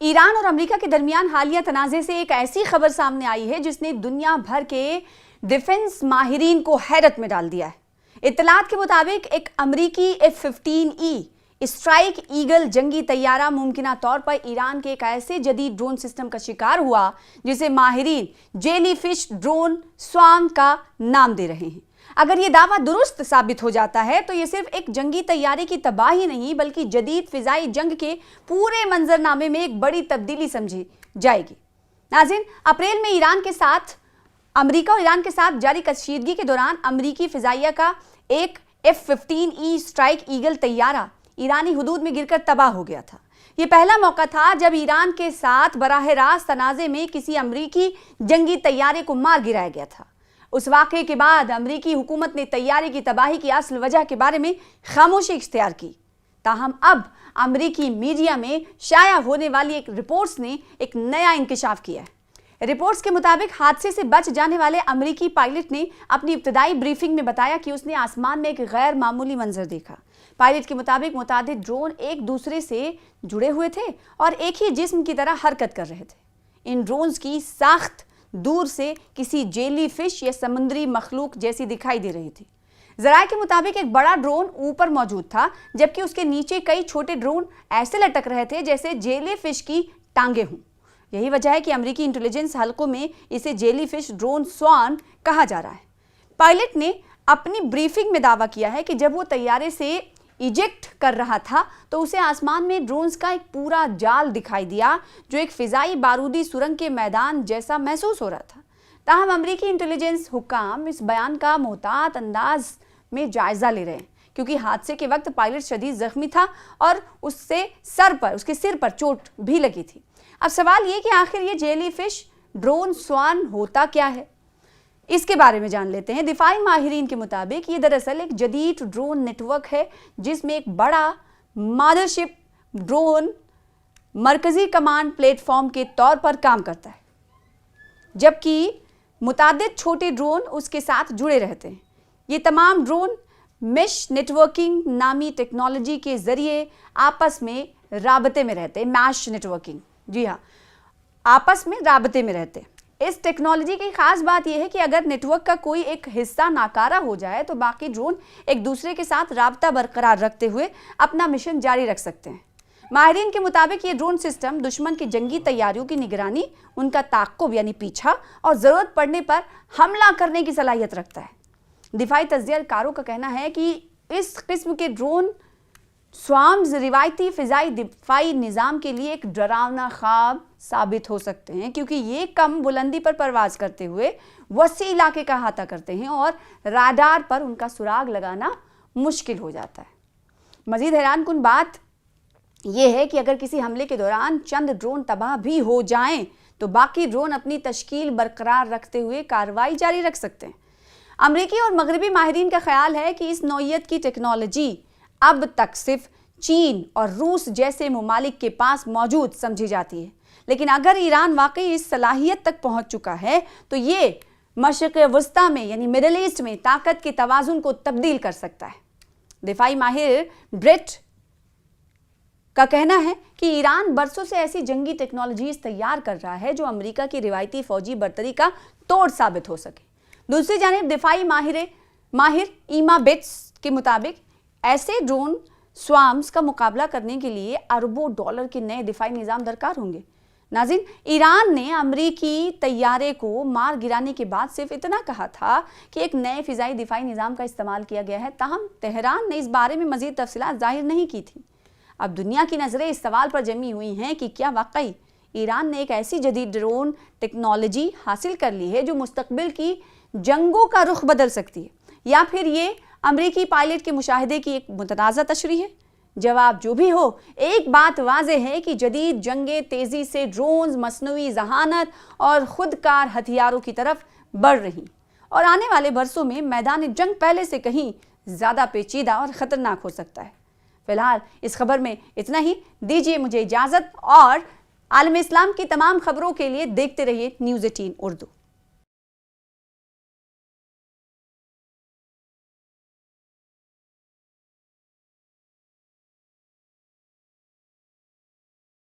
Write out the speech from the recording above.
ایران اور امریکہ کے درمیان حالیہ تنازع سے ایک ایسی خبر سامنے آئی ہے جس نے دنیا بھر کے ڈیفنس ماہرین کو حیرت میں ڈال دیا ہے۔ اطلاعات کے مطابق ایک امریکی F-15E اسٹرائک ایگل جنگی طیارہ ممکنہ طور پر ایران کے ایک ایسے جدید ڈرون سسٹم کا شکار ہوا جسے ماہرین جیلی فش ڈرون سوارم کا نام دے رہے ہیں۔ اگر یہ دعویٰ درست ثابت ہو جاتا ہے تو یہ صرف ایک جنگی طیارے کی تباہی نہیں بلکہ جدید فضائی جنگ کے پورے منظرنامے میں ایک بڑی تبدیلی سمجھی جائے گی۔ ناظرین، اپریل میں امریکہ اور ایران کے ساتھ جاری کشیدگی کے دوران امریکی فضائیہ کا ایک F-15E اسٹرائک ایگل طیارہ ایرانی حدود میں گر کر تباہ ہو گیا تھا۔ یہ پہلا موقع تھا جب ایران کے ساتھ براہ راست تنازع میں کسی امریکی جنگی طیارے کو مار گرایا گیا تھا۔ اس واقعے کے بعد امریکی حکومت نے طیارے کی تباہی کی اصل وجہ کے بارے میں خاموشی اختیار کی۔ تاہم اب امریکی میڈیا میں شائع ہونے والی ایک رپورٹس نے ایک نیا انکشاف کیا ہے۔ رپورٹس کے مطابق حادثے سے بچ جانے والے امریکی پائلٹ نے اپنی ابتدائی بریفنگ میں بتایا کہ اس نے آسمان میں ایک غیر معمولی منظر دیکھا۔ پائلٹ کے مطابق متعدد ڈرون ایک دوسرے سے جڑے ہوئے تھے اور ایک ہی جسم کی طرح حرکت کر رہے تھے۔ ان ڈرونز کی ساخت دور سے کسی جیلی فش یا سمندری مخلوق جیسی دکھائی دے رہی تھی۔ ذرائع کے مطابق ایک بڑا ڈرون اوپر موجود تھا جبکہ اس کے نیچے کئی چھوٹے ڈرون ایسے لٹک رہے تھے جیسے جیلی فش کی ٹانگیں ہوں۔ یہی وجہ ہے کہ امریکی انٹیلیجنس حلقوں میں اسے جیلی فش ڈرون سوارم کہا جا رہا ہے۔ پائلٹ نے اپنی بریفنگ میں دعویٰ کیا ہے کہ جب وہ طیارے سے ایجیکٹ کر رہا تھا تو اسے آسمان میں ڈرونز کا ایک پورا جال دکھائی دیا جو ایک فضائی بارودی سرنگ کے میدان جیسا محسوس ہو رہا تھا۔ تاہم امریکی انٹیلیجنس حکام اس بیان کا محتاط انداز میں جائزہ لے رہے ہیں کیونکہ حادثے کے وقت پائلٹ شدید زخمی تھا اور اس کے سر پر چوٹ بھی لگی تھی۔ اب سوال یہ کہ آخر یہ جیلی فش ڈرون سوارم ہوتا کیا ہے؟ اس کے بارے میں جان لیتے ہیں۔ دفاعی ماہرین کے مطابق یہ دراصل ایک جدید ڈرون نیٹ ورک ہے جس میں ایک بڑا مادرشپ ڈرون مرکزی کمانڈ پلیٹ فارم کے طور پر کام کرتا ہے جبکہ متعدد چھوٹے ڈرون اس کے ساتھ جڑے رہتے ہیں۔ یہ تمام ڈرون میش نیٹ ورکنگ نامی ٹیکنالوجی کے ذریعے آپس میں رابطے میں رہتے ہیں۔ میش نیٹ ورکنگ، جی ہاں، آپس میں رابطے میں رہتے ہیں۔ اس ٹیکنالوجی کی خاص بات یہ ہے کہ اگر نیٹ ورک کا کوئی ایک حصہ ناکارہ ہو جائے تو باقی ڈرون ایک دوسرے کے ساتھ رابطہ برقرار رکھتے ہوئے اپنا مشن جاری رکھ سکتے ہیں۔ ماہرین کے مطابق یہ ڈرون سسٹم دشمن کی جنگی تیاریوں کی نگرانی، ان کا تعاقب یعنی پیچھا اور ضرورت پڑنے پر حملہ کرنے کی صلاحیت رکھتا ہے۔ دفاعی تجزیہ کاروں کا کہنا ہے کہ اس قسم کے ڈرون سوارمز روایتی فضائی دفاعی نظام کے لیے ایک ڈراونا خواب ثابت ہو سکتے ہیں کیونکہ یہ کم بلندی پر پرواز کرتے ہوئے وسیع علاقے کا احاطہ کرتے ہیں اور راڈار پر ان کا سراغ لگانا مشکل ہو جاتا ہے۔ مزید حیران کن بات یہ ہے کہ اگر کسی حملے کے دوران چند ڈرون تباہ بھی ہو جائیں تو باقی ڈرون اپنی تشکیل برقرار رکھتے ہوئے کارروائی جاری رکھ سکتے ہیں۔ امریکی اور مغربی ماہرین کا خیال ہے کہ اس نوعیت کی ٹیکنالوجی اب تک صرف چین اور روس جیسے ممالک کے پاس موجود سمجھی جاتی ہے، لیکن اگر ایران واقعی اس صلاحیت تک پہنچ چکا ہے تو یہ مشرق وسطیٰ میں یعنی مڈل ایسٹ میں طاقت کے توازن کو تبدیل کر سکتا ہے۔ دفاعی ماہر بریٹ کا کہنا ہے کہ ایران برسوں سے ایسی جنگی ٹیکنالوجیز تیار کر رہا ہے جو امریکہ کی روایتی فوجی برتری کا توڑ ثابت ہو سکے۔ دوسری جانب دفاعی ماہر ایما بیٹس کے مطابق ایسے ڈرون سوارمز کا مقابلہ کرنے کے لیے اربوں ڈالر کے نئے دفاعی نظام درکار ہوں گے۔ ناظرین، ایران نے امریکی طیارے کو مار گرانے کے بعد صرف اتنا کہا تھا کہ ایک نئے فضائی دفاعی نظام کا استعمال کیا گیا ہے، تاہم تہران نے اس بارے میں مزید تفصیلات ظاہر نہیں کی تھیں۔ اب دنیا کی نظریں اس سوال پر جمی ہوئی ہیں کہ کیا واقعی ایران نے ایک ایسی جدید ڈرون ٹیکنالوجی حاصل کر لی ہے جو مستقبل کی جنگوں کا رخ بدل سکتی ہے، یا پھر یہ امریکی پائلٹ کے مشاہدے کی ایک متنازع تشریح ہے؟ جواب جو بھی ہو، ایک بات واضح ہے کہ جدید جنگیں تیزی سے ڈرونز، مصنوعی ذہانت اور خودکار ہتھیاروں کی طرف بڑھ رہی اور آنے والے برسوں میں میدان جنگ پہلے سے کہیں زیادہ پیچیدہ اور خطرناک ہو سکتا ہے۔ فی الحال اس خبر میں اتنا ہی، دیجیے مجھے اجازت اور عالم اسلام کی تمام خبروں کے لیے دیکھتے رہیے نیوز 18 اردو۔